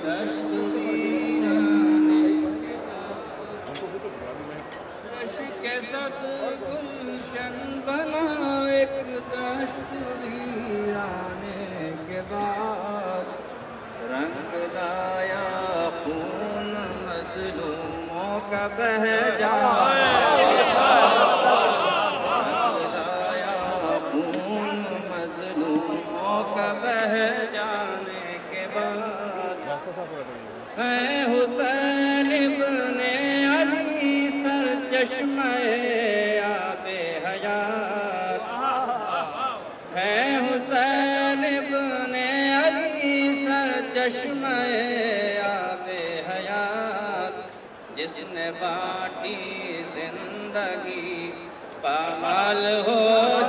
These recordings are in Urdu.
دشت ویرانے رش کے صد گلشن بنا ایک دشت ویرانے کے بعد رنگ لایا خون مظلوموں کا بہہ جائے بہ جانے کے بعد ہے حسین ابن علی سر چشمہ آب حیات ہے حسین ابن علی سر چشمہ آب حیات جس نے بانٹی زندگی پامال ہو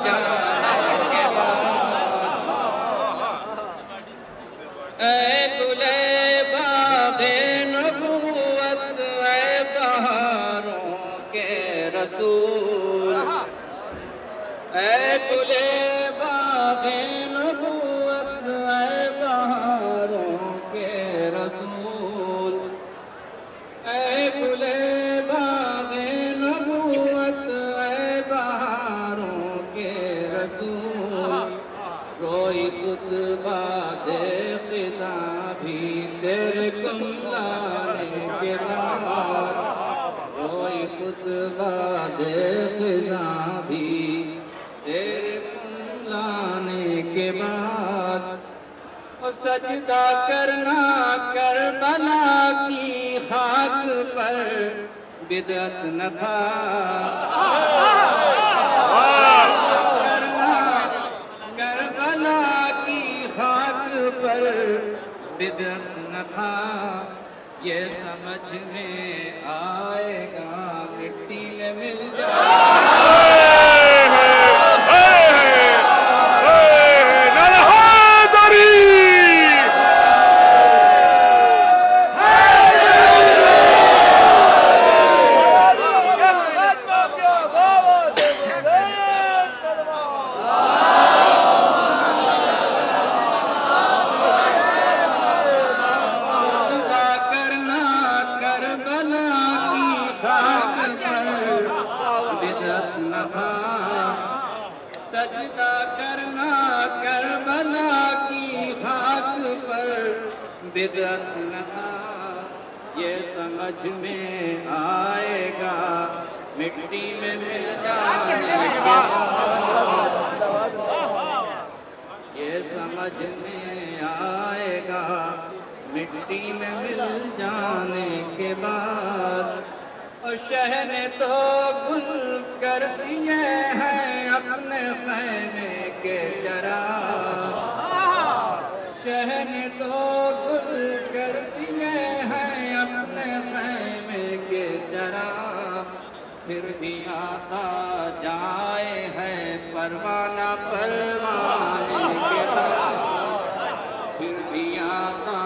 جانے کے بعد اے گلے باغ نبوت اے بہاروں کے رسول اے گلے باغ نبوت اے بہاروں کے رسول اے گلے باغ نبوت اے بہاروں کے رسول کوئی خطبہ دے بھی تیرے کملانے کے بعد کوئی خطبہ دے بھی تیرے کملانے کے بعد اور سجدہ کرنا کربلا کی خاک پر بدعت نہ تھا پر بدعت نہ تھا یہ سمجھ میں آئے گا مٹی میں مل سجدہ کرنا کربلا کی خاک پر بدعت نہ تھا یہ سمجھ میں آئے گا مٹی میں مل جانے کے بعد یہ سمجھ میں آئے گا مٹی میں مل جانے کے بعد اور شہر نے تو گل کر دیے ہیں اپنے خیمے کے چراغ شہر نے تو گل کر دیے ہیں اپنے خیمے کے چراغ پھر بھی آتا جائے ہے پروانہ پروانے کے بعد پھر بھی آتا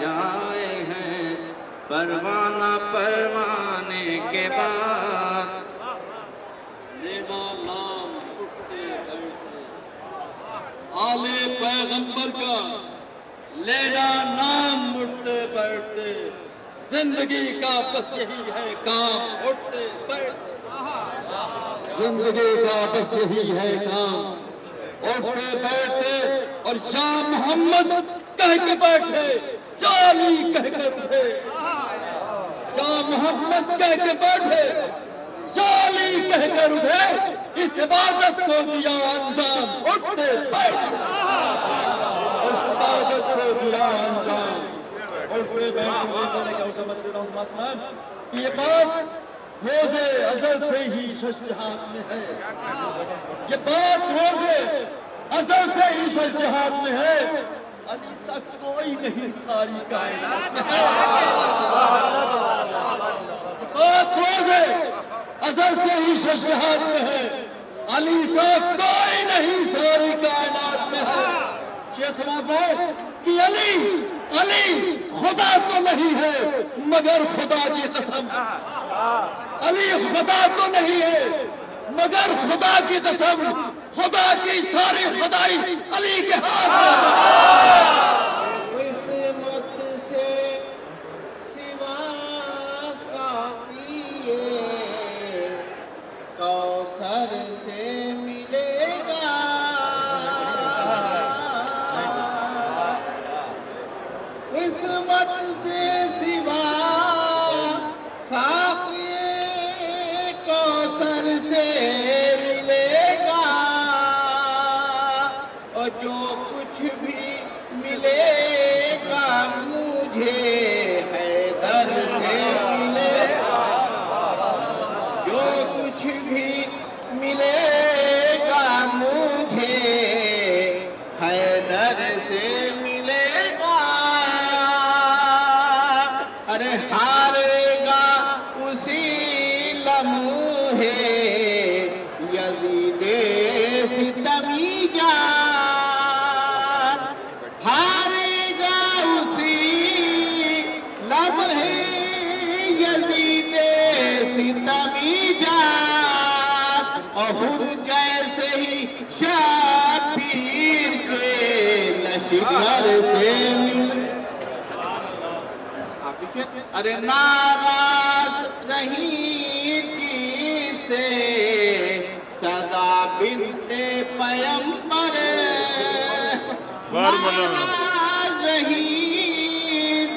جائے ہے پروانہ پروانے کے بعد لینا نام اٹھتے بیٹھتے آل پیغمبر کا لینا نام اٹھتے بیٹھتے زندگی کا بس یہی ہے کام اٹھتے بیٹھتے زندگی کا بس یہی ہے کام اٹھتے بیٹھتے اور یا محمد کہہ کے بیٹھے چالی کہہ کر اٹھے یا محمد کہہ کے بیٹھے چالی کہہ کر اٹھے اس عبادت کو دیا انجام اٹھتے بیٹھتے اس عبادت کو دیا انجام اٹھتے بیٹھتے یہ بات روزے ازل سے ہی شجاعت میں ہے یہ بات روزے ازل سے ہی شجاعت میں ہے علی سا کوئی نہیں ساری کائنات میں ہے بات روزے ازل سے ہی شجاعت میں ہے علی سا کوئی نہیں ساری کائنات میں ہے شیخ صاحب کہ علی خدا تو نہیں ہے مگر خدا کی قسم علی خدا تو نہیں ہے مگر خدا کی قسم خدا کی ساری خدائی علی کے ہاتھ قسمت سے ہے یزید ستمی جان، ہارے گا اسی لمحے یزید ستمی جان، اور جیسے ہی شبیر کے لشکر سے ملے، ارے ناراض رہی جی سے صدا بنت پیمبر، ناراض رہی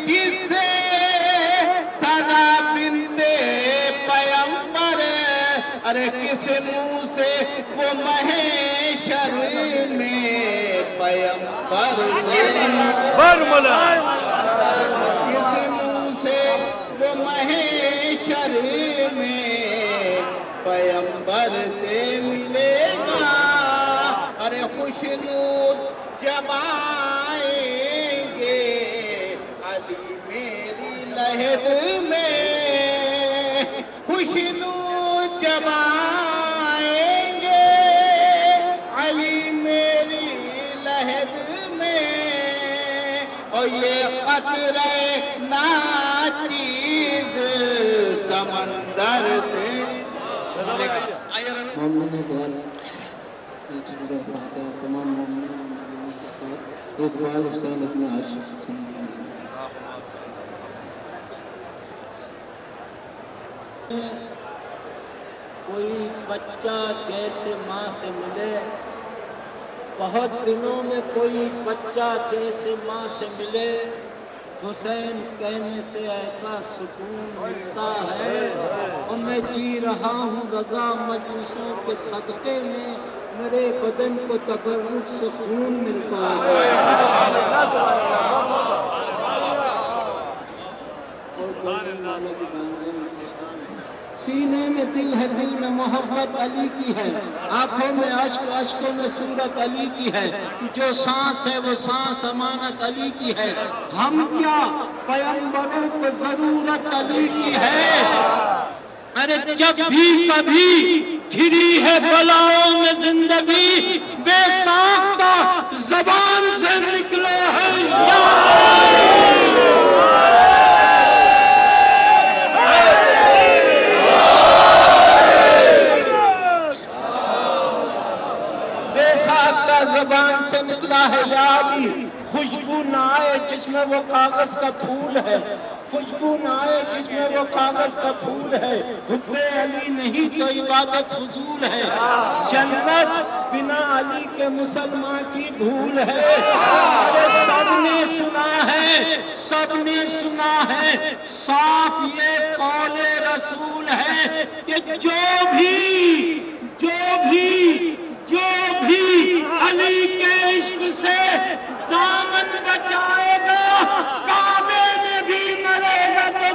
جس سے صدا بنت پیمبر، ارے کس منہ سے وہ محشر میں پیمبر سے، وہ محشر میں پیمبر سے ملے گا، ارے خوشنود جب آئیں گے علی میری لہد میں، خوشنود جب آئیں گے علی میری لہد میں، اور یہ قطرے ناچیز سمندر سے مومن دعا ایک سورہ فاتحہ تمام مومنین کے ساتھ ایک دعا حسین اپنے عاشق حسین کوئی بچہ جیسے ماں سے ملے، بہت دنوں میں کوئی بچہ جیسے ماں سے ملے، حسین کہنے سے ایسا سکون ملتا ہے، اور میں جی رہا ہوں رضا مجلسوں کے صدقے میں، میرے بدن کو تبرک سے خون ملتا ہے۔ سینے میں دل ہے، دل میں محبت علی کی ہے، آنکھوں میں اشک، اشکوں میں صورت علی کی ہے، جو سانس ہے وہ سانس امانت علی کی ہے، ہم کیا پیغمبروں کو ضرورت علی کی ہے۔ ارے جب بھی کبھی گھری ہے بلاؤں میں زندگی، بے ساختہ زبان سے نکلا ہے یا زبان سے نکلا ہے یادی، خوشبو نہ آئے جس میں وہ کاغذ کا پھول ہے، خوشبو نہ آئے جس میں وہ کاغذ کا پھول ہے، حب علی نہیں تو عبادت فضول ہے، جنت بنا علی کے مسلمان کی بھول ہے۔ ارے سب نے سنا ہے، سب نے سنا ہے، صاف یہ قول رسول ہے کہ جو بھی علی کے عشق سے دامن بچائے گا، کعبے میں بھی مرے گا تو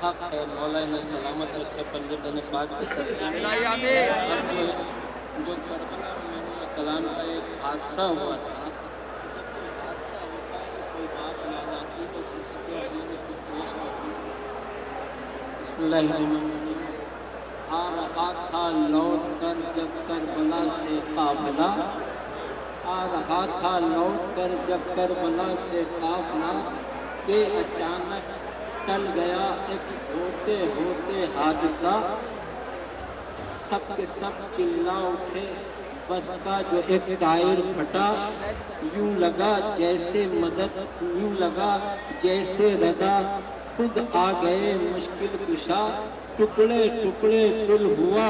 حق ہے مولا انہیں سلامت رکھے، پنجتن پاک کی جو کربلا میں کلام کا ایک حادثہ ہوا تھا، حادثہ ہوتا ہے کہ کوئی بات یاد آتی تو اس کے علی میں کچھ پیش ہوتی۔ بسم اللہ الرحمن الرحیم۔ آ رہا تھا لوٹ کر جب کربلا سے قافلہ، آ رہا تھا لوٹ کر جب کربلا سے قافلہ، کہ اچانک ٹل گیا ایک ہوتے ہوتے حادثہ، سب کے سب چلا اٹھے، بس کا جو ایک ٹائر پھٹا، یوں لگا جیسے مدد، یوں لگا جیسے ردا، خود آ گئے مشکل کشا، ٹکڑے ٹکڑے دل ہوا،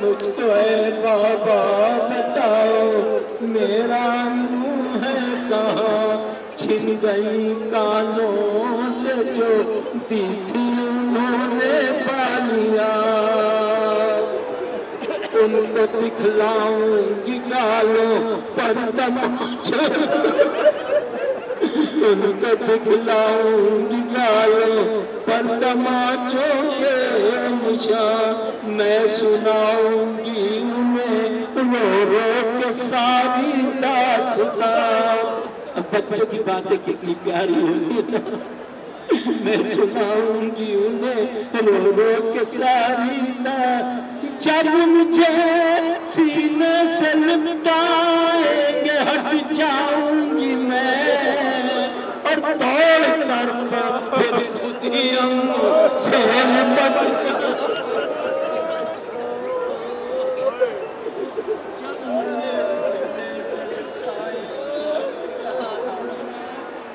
مجھ کو اے بابا بتاؤ میرا منہ ہے کہاں، چھن گئی کانوں سے جو دی تھی انہوں نے بالیاں، ان کو دکھلاؤں گی گالوں پر تماچے، ان کو دکھلاؤں گی گالوں پر تماچوں کے نشان، میں سناؤں گی انہیں رو رو کے ساری داستان۔ اب بچوں کی باتیں کتنی پیاری ہوتی ہیں، میں سناؤں گی انہیں رو رو کے ساری داستان۔ جب مجھے سینے سے لپٹائیں گے ہٹ جاؤں گی میں، اور دوڑ کر پھر خود ہی ہم سے لپٹ جاؤں۔ جب مجھے سینے سے لپٹائیں گے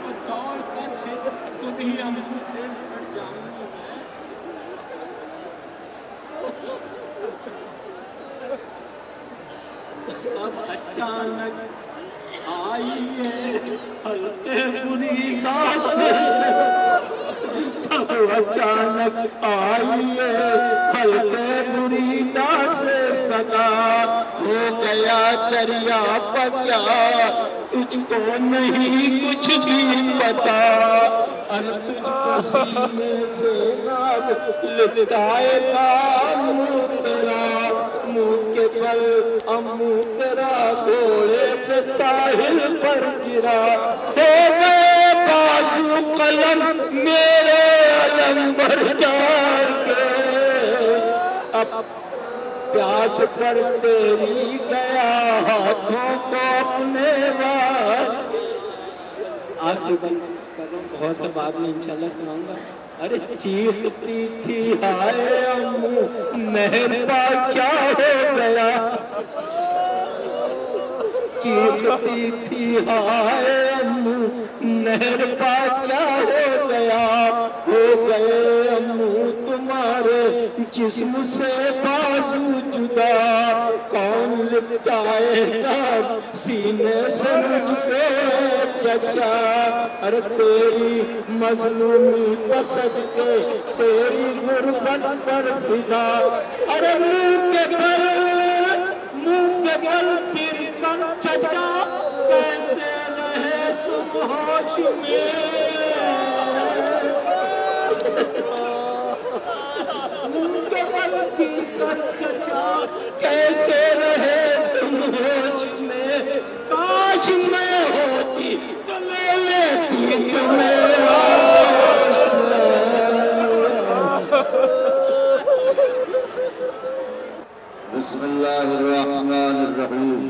اور دوڑ کر پھر خود ہی ہم سے لپٹ جاؤں گی میں۔ اب اچانک آئی ہے حلقے بری سے، اب اچانک آئی ہے حلقے بری سے صدا، ہو گیا دریا پکیا تجھ کو نہیں کچھ بھی پتا، ارے تجھ کو سینے سے نہ لٹائے گا منہ تیرا، منہ کے بل منہ تیرا گھوڑے سے ساحل پر گرا، ہو گئے بازو قلم میرے علم بردار کے، اب پیاس پر تیری گیا ہاتھوں کو اپنے وار۔ آخری بند کروں، بہت بعد میں انشاءاللہ سناؤں گا۔ ارے چیختی تھی ہائے امو نہر پا کیا ہو گیا، چیختی تھی ہائے امو نہر پا کیا ہو گیا، ہو گئے امو تمہارے جسم سے بازو جدا، کون لپٹائے گا سینے سے مجھ کو چچا، ارے تیری مظلومی پسند کے تیری غربت پر فدا، ارے منہ کے بل گر کر چچا کیسے رہے تم ہوش میں، منہ کے بل گر کر چچا کیسے رہے تم ہوش میں، کاش میں ہوتی تو لے لیتی تمہیں ہوش میں۔ بسم اللہ الرحمن الرحیم۔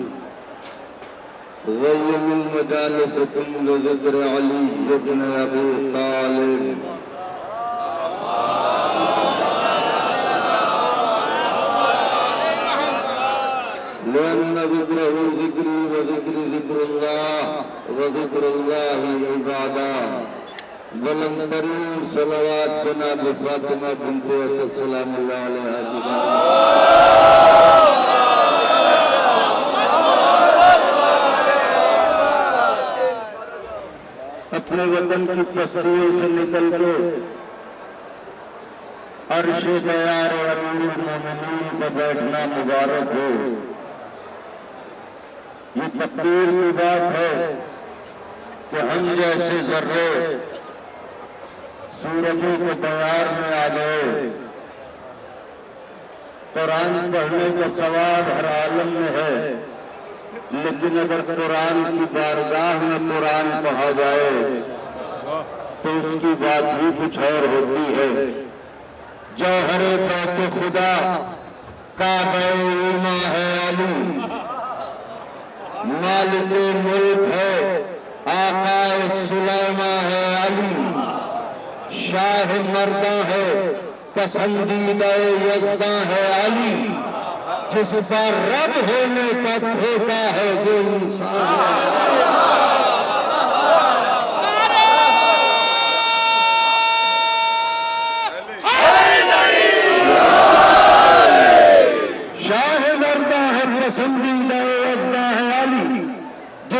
غیم المجالسکم لذکر علی بن ابی طالب، لأن ذکرہ ذکری وذکر ذکر اللہ وذکر اللہ عبادہ، بلند ترین صلوات جناب فاطمہ بنت اسد سلام اللہ علیہ۔ اپنے وطن کی پستیوں سے نکل کے عرش دیار اور امیر المومنین پر بیٹھنا مبارک ہو، یہ تقدیر کی بات ہے کہ ہم جیسے ذرے سورجوں کے دیار میں آ گئے۔ قرآن پڑھنے کا ثواب ہر عالم میں ہے، لیکن اگر قرآن کی بارگاہ میں قرآن پڑھا جائے تو اس کی بات بھی کچھ اور ہوتی ہے۔ جوہر بیت خدا کعبہ اوما ہے علی، مالک ملک ہے آقا سلیمہ ہے علی، شاہ مرداں ہے پسندیدہ یزداں ہے علی، جس پر رب ہونے کا دھوکہ ہے وہ انسان ہے۔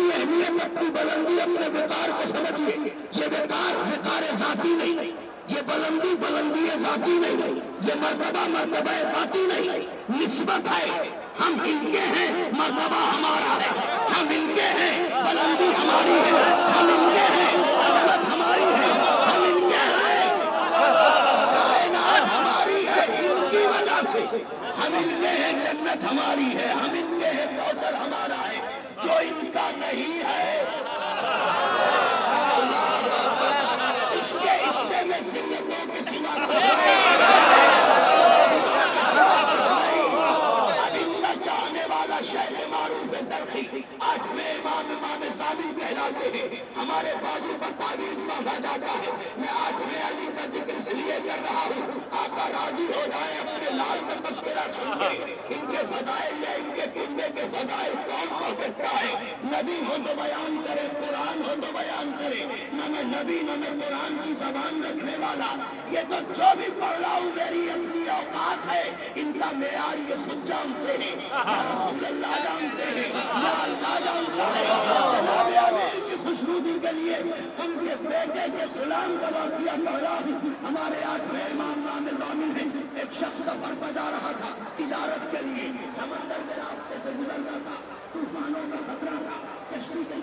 اپنی اہمیت، اپنی بلندی، اپنے وقار کو سمجھیے. یہ وقار ذاتی نہیں، یہ بلندی ذاتی نہیں، یہ مرتبہ ذاتی نہیں، نسبت ہے. ہم ان کے ہیں، مرتبہ ہمارا ہے. ہم ان کے ہیں، بلندی ہماری ہے. ہم ان کے ہیں، عظمت ہماری ہے. ہم ان کے ہیں، کائنات ہماری ہے ان کی وجہ سے. ہم ان کے ہیں، جنت ہماری ہے. ہم ان کے ہیں، کوثر ہمارا ہے. جو ان کا نہیں ہے اس کے حصے میں ذلتوں کے سوا کچھ نہیں. اب ان کا چاہنے والا شیخ معروف تلخی 8ویں امام ثانی کہلاتے ہیں. ہمارے بازو پر تعویذ باندھا جاتا ہے. میں 8ویں علی کا ذکر اس لیے کر رہا ہوں آقا راضی ہو جائیں اپنے لال کا تذکرہ سن کے. ان کے فضائل یا ان کے کنبے کے فضائل کون پڑھ سکتا ہے؟ نبی ہو تو بیان کرے، قرآن ہو تو بیان کرے. نہ میں نبی نہ میں قرآن کی زبان رکھنے والا. یہ تو جو بھی پڑھ رہا ہوں میری اپنی اوقات ہے. ان کا معیار یہ خود جانتے ہیں، یا رسول اللہ جانتے ہیں، یا اللہ جانتا ہے. جناب امیر کی خوشنودی کے لیے ان کے بیٹے کے غلام کا واقعہ پڑھ رہا ہوں. ہمارے 8ویں امام ضامن ہیں. ایک شخص سفر پر جا رہا تھا تجارت کے لیے. سمندر کے راستے سے گزر رہا تھا. طوفانوں کا خطرہ تھا. کشتی کے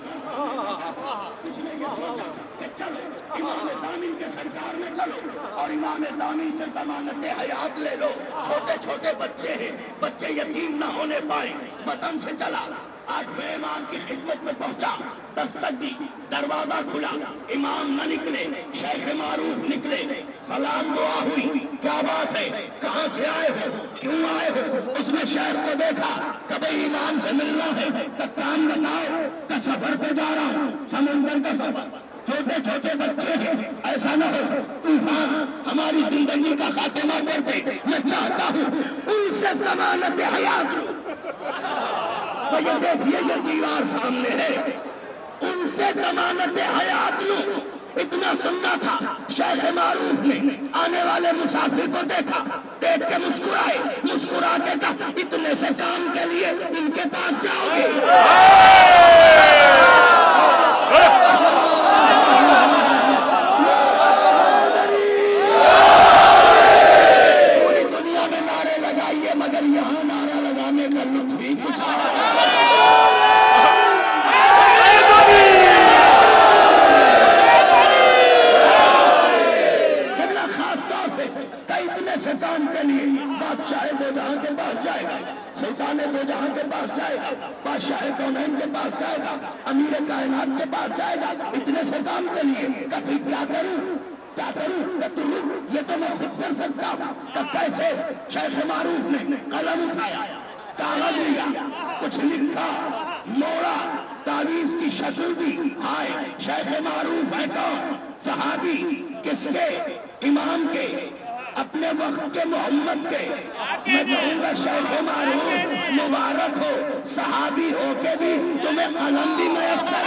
کچھ نے یہ سوچا کہ چلو امام ضامن کے سرکار میں چلو اور امام ضامن سے ضمانت حیات لے لو. چھوٹے چھوٹے بچے ہیں، بچے یتیم نہ ہونے پائیں. وطن سے چلا 8ویں امام کی خدمت میں پہنچا. دستک دی، دروازہ کھلا. امام نہ نکلے، شیخ معروف نکلے. سلام دعا ہوئی. کیا بات ہے، کہاں سے آئے ہو، کیوں آئے ہو؟ اس نے شیخ کو دیکھا. کبھی امام سے ملنا ہے، کا کام بتاؤ. کا سفر پہ جا رہا ہوں، سمندر کا سفر. چھوٹے چھوٹے بچے ہیں، ایسا نہ ہو طوفان ہماری زندگی کا خاتمہ کر دے. میں چاہتا ہوں ان سے ضمانت حیات لوں. تو یہ دیکھیے یہ دیوار سامنے ہے، ان سے ضمانت حیات لوں. اتنا سننا تھا. شیخ معروف نے آنے والے مسافر کو دیکھا، دیکھ کے مسکرائے. مسکرا کے کہا اتنے سے کام کے لیے ان کے پاس جاؤ گے؟ پوری دنیا میں نعرے لگائیے مگر یہاں نعرہ لگانے کا لطف ہی کچھ سے کام کے لیے. بادشاہ دو جہاں کے پاس جائے گا، سلطان دو جہاں کے پاس جائے گا، بادشاہ کونین کے پاس جائے گا، امیر کائنات کے پاس جائے گا. اتنے سے کام کے لیے کہ پھر کیا کروں کیا کروں؟ کہ تم یہ تو میں خود کر سکتا ہوں. کہ کیسے؟ شیخ معروف نے قلم اٹھایا، کاغذ لیا، کچھ لکھا، موڑا، تعویذ کی شکل دی. ہائے شیخ معروف ہے کون؟ صحابی. کس کے؟ امام کے، اپنے وقت کے محمد کے. میں کہوں گا شیخ معروف مبارک ہو، صحابی ہو کے بھی تمہیں قلم بھی میسر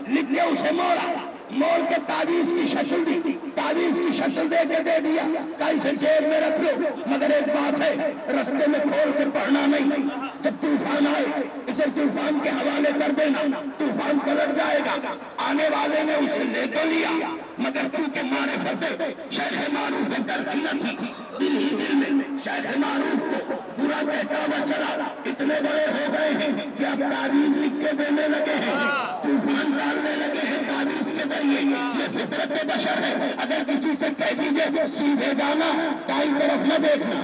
لکھ کے اسے موڑ کے تعویذ کی شکل دی. تعویذ کی شکل دے کے دے دیا کہ اسے جیب میں رکھ لو. مگر ایک بات ہے، رستے میں کھول کے پڑھنا نہیں. جب طوفان آئے اسے طوفان کے حوالے کر دینا. طوفان پلٹ جائے گا. آنے والے نے اسے لے تو لیا مگر چونکہ مارے فتح شیخ معروف میں ترقی نہ تھی. دل ہی دل میں شیخ معروف کو برا کہتا ہوا چلا. اتنے بڑے ہو گئے ہیں کہ اب تعویذ لکھ کے دینے لگے ہیں، طوفان ڈالنے لگے ہیں تعویذ کے ذریعے. یہ فطرت بشر ہے. اگر کسی سے کہہ دیجئے سیدھے جانا، دائیں طرف نہ دیکھنا،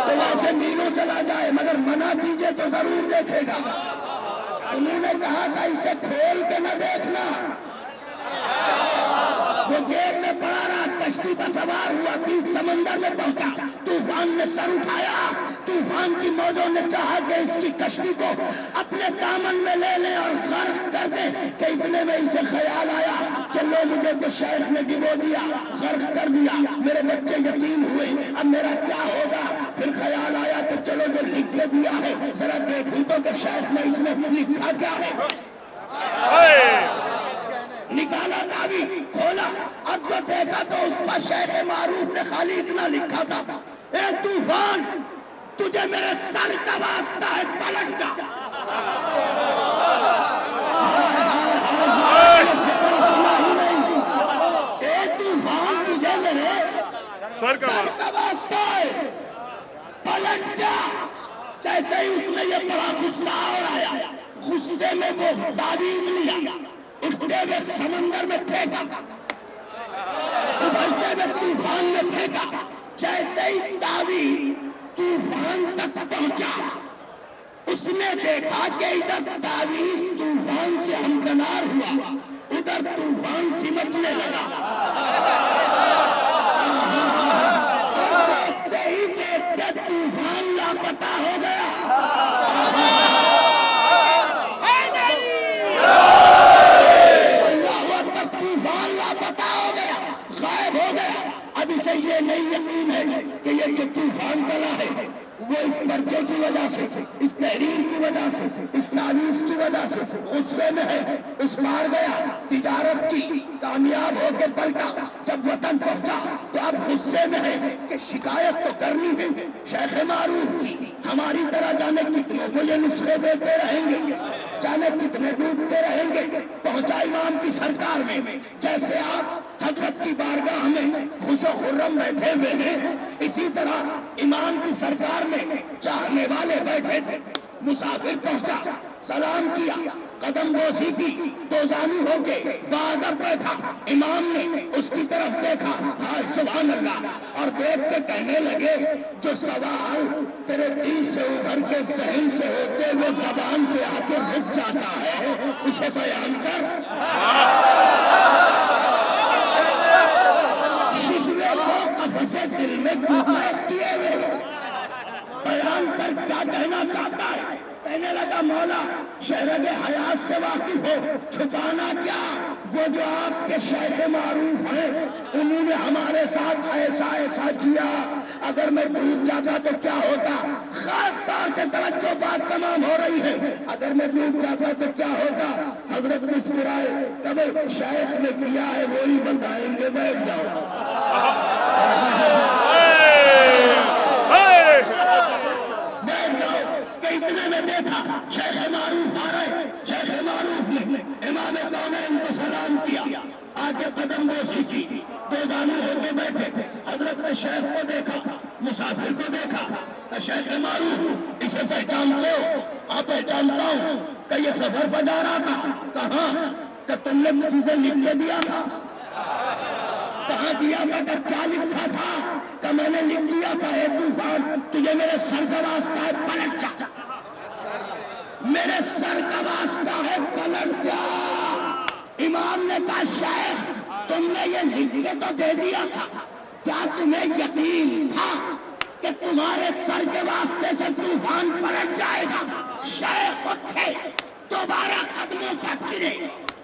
تو ویسے میلوں چلا جائے مگر منع کیجئے تو ضرور دیکھے گا. انہوں نے کہا تھا اسے کھول کے نہ دیکھنا. وہ جیب میں پڑا رہا. کشتی پر سوار ہوا، بیچ سمندر میں پہنچا. طوفان نے سر اٹھایا. طوفان کی موجوں نے چاہا کہ اس کی کشتی کو اپنے دامن میں لے لیں اور غرق کر دیں. کہ اتنے میں اسے خیال آیا کہ لو مجھے تو شیخ نے ڈبو دیا، غرق کر دیا، میرے بچے یتیم ہوئے، اب میرا کیا ہوگا؟ پھر خیال آیا کہ چلو جو لکھ کے دیا ہے ذرا دیکھوں تو کہ شیخ نے اس میں لکھا کیا ہے. نکالا تعویذ کھولا، اب جو دیکھا تو اس پر شیخ معروف نے خالی اتنا لکھا تھا، اے طوفان تجھے میرے سر کا واسطہ ہے پلٹ جا۔ اے طوفان تجھے میرے سر کا واسطہ ہے پلٹ جا۔ جیسے ہی اس نے یہ بڑا غصہ اور آیا، غصے میں وہ تعویذ لیا، اٹھتے ہوئے سمندر میں پھینکا، ابھرتے ہوئے طوفان میں پھینکا۔ جیسے ہی تعویذ طوفان تک پہنچا، اس نے دیکھا کہ ادھر تعویذ طوفان سے ہمکنار ہوا، ادھر طوفان سمٹنے لگا، اور دیکھتے ہی دیکھتے طوفان لاپتہ ہو گیا۔ اللہ اکبر، طوفان لاپتہ ہو گیا، غائب ہو گیا۔ اب اسے یہ نہیں یقین ہے کہ یہ جو طوفان ڈلا ہے وہ اس پرچے کی وجہ سے، اس تحریر کی وجہ سے، اس تعویذ کی وجہ سے غصے میں ہے، اس پار گیا، تجارت کی، کامیاب ہو کے پلٹا، جب وطن پہنچا تو اب غصے میں ہے کہ شکایت تو کرنی ہے شیخ معروف کی، ہماری طرح جانے کتنے کو یہ نسخے دیتے رہیں گے، جانے کتنے ڈوبتے رہیں گے۔ پہنچا امام کی سرکار میں، جیسے آپ حضرت کی بارگاہ میں خوش و خرم بیٹھے ہوئے ہیں، اسی طرح امام کی سرکار میں چاہنے والے بیٹھے تھے۔ مسافر پہنچا، سلام کیا، قدم بوسی کی، دوزانو ہو کے باادب بیٹھا۔ امام نے اس کی طرف دیکھا، ہائے سبحان اللہ، اور دیکھ کے کہنے لگے جو سوال تیرے دل سے ابھر کے ذہن سے ہوتے ہوئے زبان پہ آ کے رک جاتا ہے اسے بیان کر۔ شکوے کو قفسِ دل میں کیوں قید کیے ہوئے، بیان کر کیا کہنا چاہتا ہے۔ کہنے لگا مولا شہرگ حیات سے واقف ہو، چھپانا کیا، وہ جو آپ کے شیخ معروف ہیں انہوں نے ہمارے ساتھ ایسا ایسا کیا، اگر میں ڈوب جاتا تو کیا ہوتا، خاص طور سے توجہ بات تمام ہو رہی ہے، اگر میں ڈوب جاتا تو کیا ہوتا۔ حضرت مسکرائے، کبھی شیخ نے کیا ہے وہی بتائیں گے، بیٹھ جاؤ۔ اتنے میں دیکھا شیخ معروف آ رہے، شیخ معروف نے امام کونین کو سلام کیا، آگے قدم بوسی کی، دوزانو ہو کے بیٹھے۔ حضرت نے شیخ کو دیکھا، مسافر کو دیکھا، کہ شیخ معروف اسے پہچانتے ہو؟ ہاں پہچانتا ہوں۔ کہ یہ سفر پر جا رہا تھا؟ کہاں؟ کہ تم نے کچھ چیزیں لکھ کے دیا تھا؟ کہاں دیا تھا؟ کہ کیا لکھا تھا؟ کہ میں نے لکھ دیا تھا اے طوفان تجھے میرے سر کا واسطہ ہے پلٹ جا، میرے سر کا واسطہ ہے پلٹ جا۔ امام نے کہا شیخ تم نے یہ لکھ کے تو دے دیا تھا، کیا تمہیں یقین تھا کہ تمہارے سر کے واسطے سے طوفان پلٹ جائے گا؟ شیخ اٹھے، دوبارہ قدموں پر گرے،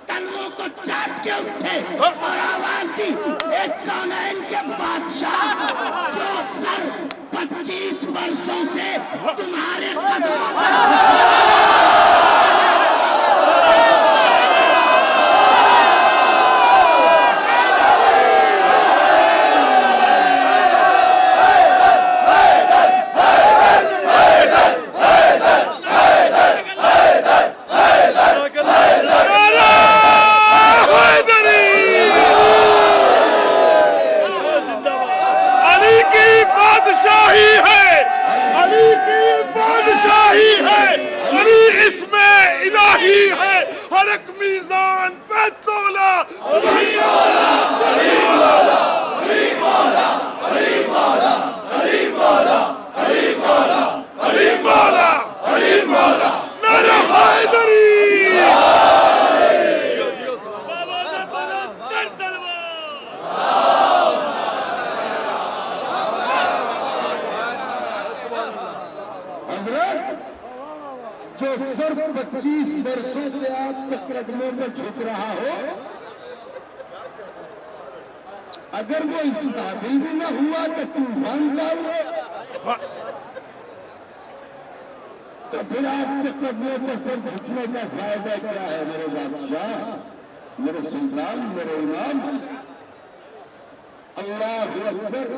تنوں کو چاٹ کے اٹھے اور آواز دی، ایک کونین کے بادشاہ جو سر 25 برسوں سے تمہارے قدموں پر جو سر 25 برسوں سے آپ کے قدموں پہ جھک رہا ہو، اگر وہ اس قابل بھی نہ ہوا کہ طوفان ڈالے تو پھر آپ کے قدموں پہ سر جھکنے کا فائدہ کیا ہے میرے بادشاہ؟ میرے سلطان، میرے امام، اللہ اکبر،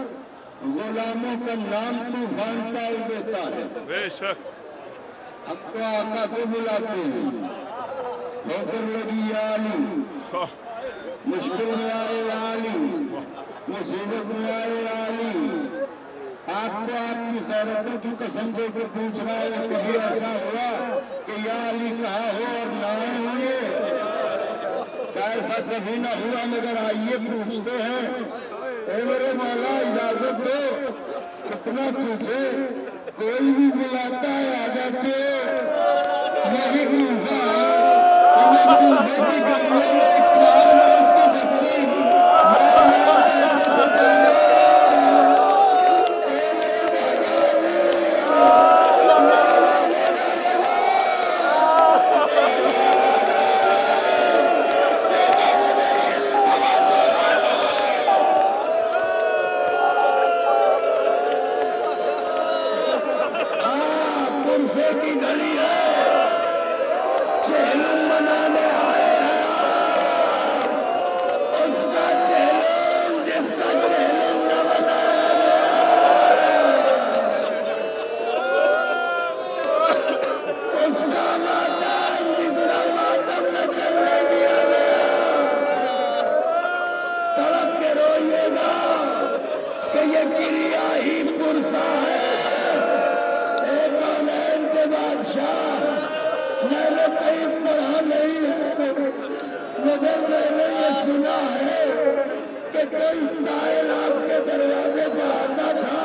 غلاموں کا نام طوفان ڈال دیتا ہے. بے شک اب تو آقا کو بلاتے ہیں، ہو کر لگی یا علی، مشکل میں آئے یا علی، مصیبت میں آئے یا علی. آپ کو آپ کی غیرتوں کی قسم دے کے پوچھ رہا ہے، کبھی ایسا ہوا کہ یا علی کہا ہو اور نہ آئے ہوئے؟ کیا ایسا کبھی نہ ہوا؟ مگر آئیے پوچھتے ہیں. اے میرے مولا اجازت دو، کتنا پوچھے، کوئی بھی بلاتا ہے آ جاتے ہو. یہی پوچھا ہے کی گاڑیوں میں 4 برس کی بچی پرسے کی گھڑی ہے، چہلم منانے آئے ہیں. اس کا چہلم جس کا چہلم نہ بنایا گیا، اس کا ماتم جس کا ماتم نہ کرنے دیا گیا. تڑپ کے روئیے گا کہ یہ کریا ہی پرسا ہے. بادشاہ میں نے کہیں پڑھا نہیں ہے، مگر میں نے یہ سنا ہے کہ کوئی سائل آپ کے دروازے پہ آتا تھا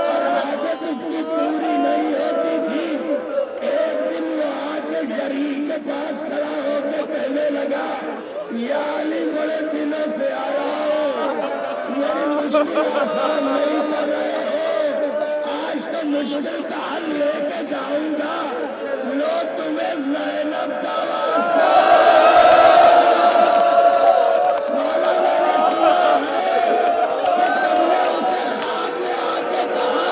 اور حاجت اس کی پوری نہیں ہوتی تھی. ایک دن وہ آ کے زری کے پاس کھڑا ہو کے کہنے لگا، یا علی بڑے دنوں سے آ رہا ہو، میری مشکل آسان نہیں کر رہے ہو، آج تو مشکل کا حل لے کے جاؤں گا. لو تمہیں زینب کا واسطہ. مولا میں نے سنا ہے کہ تم نے اسے خواب میں آ کے کہا،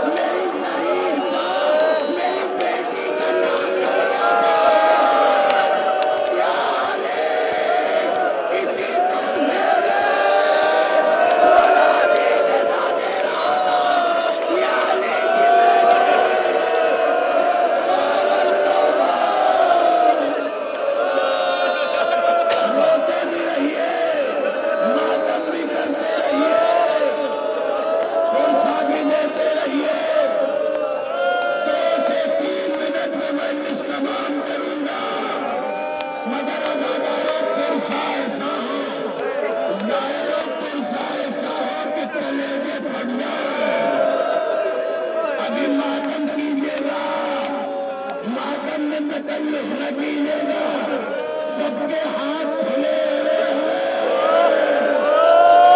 میری زری کا، میری بیٹی کا نام لیا کیا علی کسی تمہیں مرادی ندا دے رہا تھا. یا علی کی روتے بھی رہیے، ماتم بھی کرتے رہیے، پرسا بھی دیتے رہیے. 2 سے 3 منٹ میں مجلس تمام کروں گا، مگر اداکاروں پرسا ایسا ہو، ظاہروں پرسا ایسا ہو کہ کلیجے پھٹ جائیں. ابھی ماتم کیجیے گا، ماتم میں تکلف نہ کیجیے گا. سب کے ہاتھ کھلے ہوئے ہیں،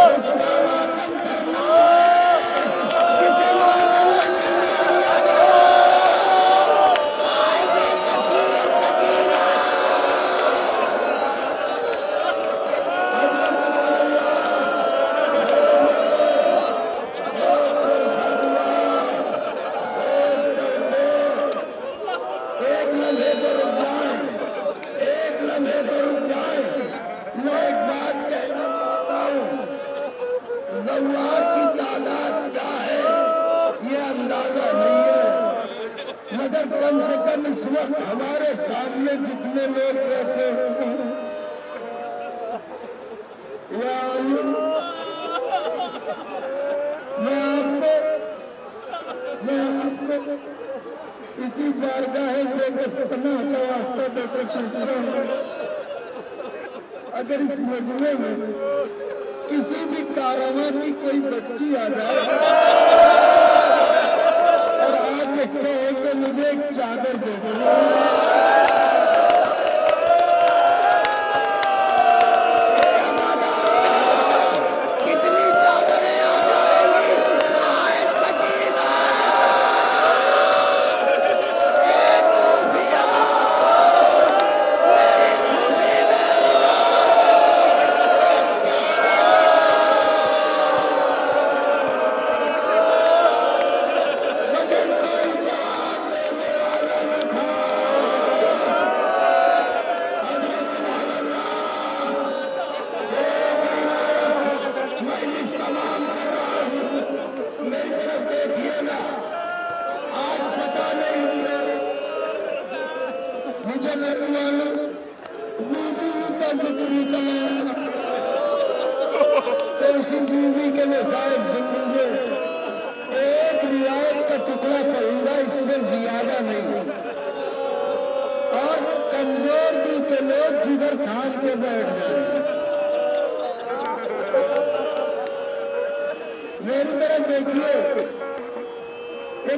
اس کا ماتم کرنا ہے. کسی ماتم میں چلنا دیا گیا، آئے گے کثیر سکینہ. ایک لمحے کو رک جائیں، ایک لمحے کو رک جائیں. میں ایک بات کہنا چاہتا ہوں، زوار کی تعداد کیا ہے یہ اندازہ نہیں ہے، مگر کم سے کم اس وقت ہمارے سامنے جتنے لوگ بیٹھے ہیں، یا علی، میں آپ کو اسی بارگاہ بے پناہ کا واسطہ دے کے پوچھ رہا ہوں، اگر اس مجمع میں کسی بھی کارواں کی کوئی بچی آ جائے اور آ کے کہے کہ مجھے ایک چادر دے دو، کتنی چادریں آ جائیں گی. آئے سکینہ،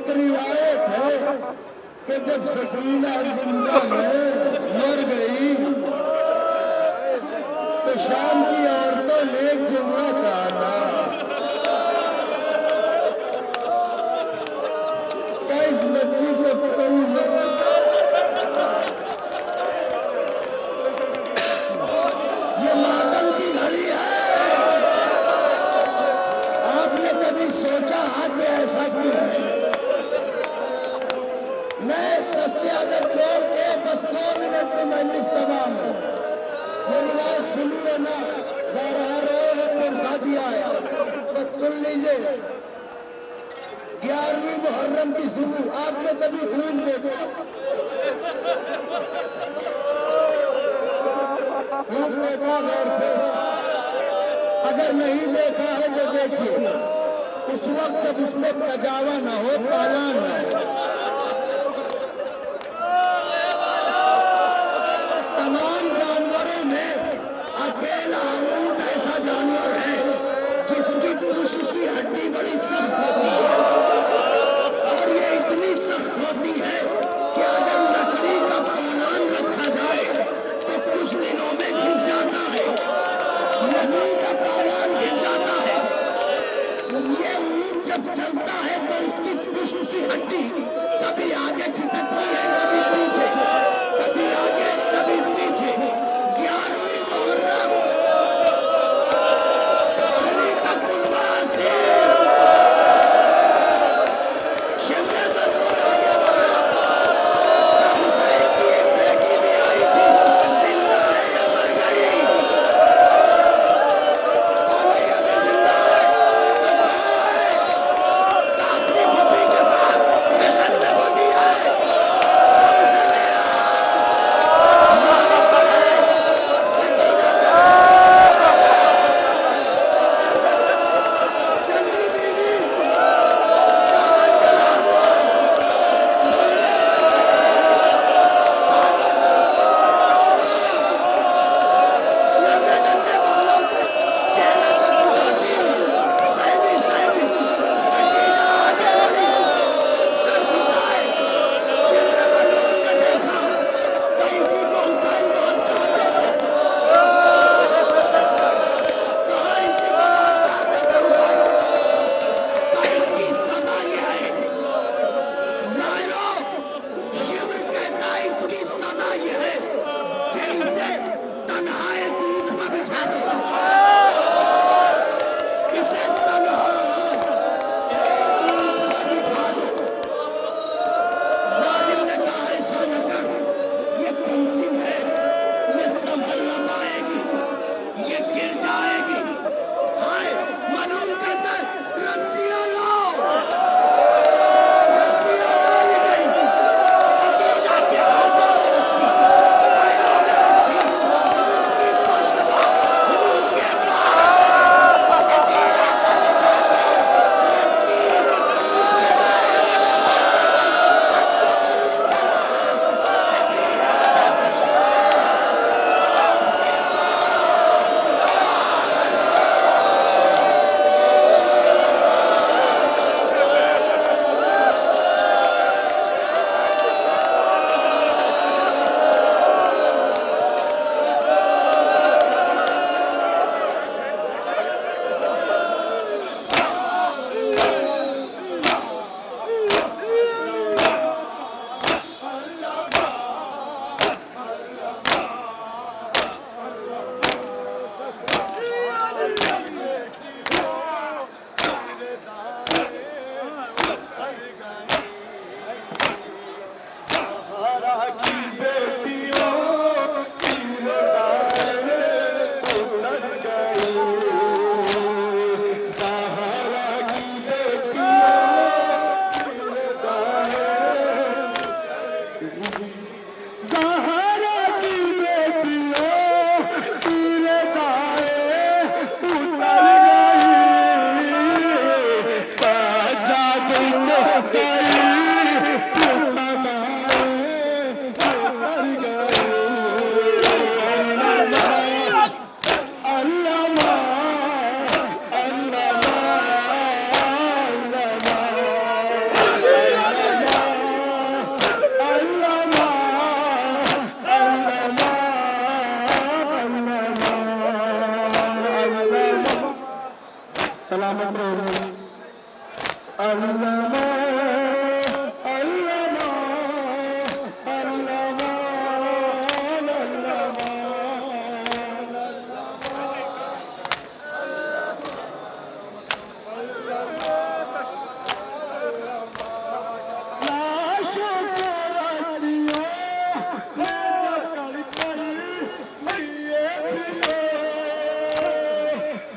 ایک روایت ہے کہ جب سکینہ زندہ میں مر گئی تو شام کی عورتوں نے ایک جملہ کہا تھا کہ اس بچی کو کوئی یہ ماتم کی گھڑی ہے. آپ نے کبھی سوچا کہ ایسا کیوں ہے؟ میں دست ادب چھوڑ کے بس 2 منٹ میں مجلس تمام ہوں. روایت سنیے نا، ذرا رو پرسا دیا ہے، بس سن لیجیے. 11ویں محرم کی صبح آپ نے کبھی خون دیکھا؟ خون دیکھا غور سے؟ اگر نہیں دیکھا ہے تو دیکھیے. اس وقت جب اس میں کجاوا نہ ہو، پالان نہ ہو. تمام جانوروں میں اکیلا اونٹ ایسا جانور ہے جس کی پشت کی ہڈی بڑی سخت ہوتی ہے، اور یہ اتنی سخت ہوتی ہے کہ اگر لکڑی کا پالان رکھا جائے تو کچھ دنوں میں گھس جاتا ہے. لکڑی کا پالان گھس جاتا ہے. یہ اونٹ جب چلتا ہے تو اس کی پشت کی ہڈی کبھی آگے کھسکتی ہے، کبھی پیچھے، کبھی آگے کبھی پیچھے. 11ویں محرم علی کا کنبہ سے شملے پر روڈ آگے بڑھا. حسین کی ایک بیٹی بھی آئی تھی، زندہ ہے یا مر گئی؟ ابھی زندہ ہے. کہاں ہے؟ اپنی پھوپھی کے ساتھ مشن میں بندی ہے.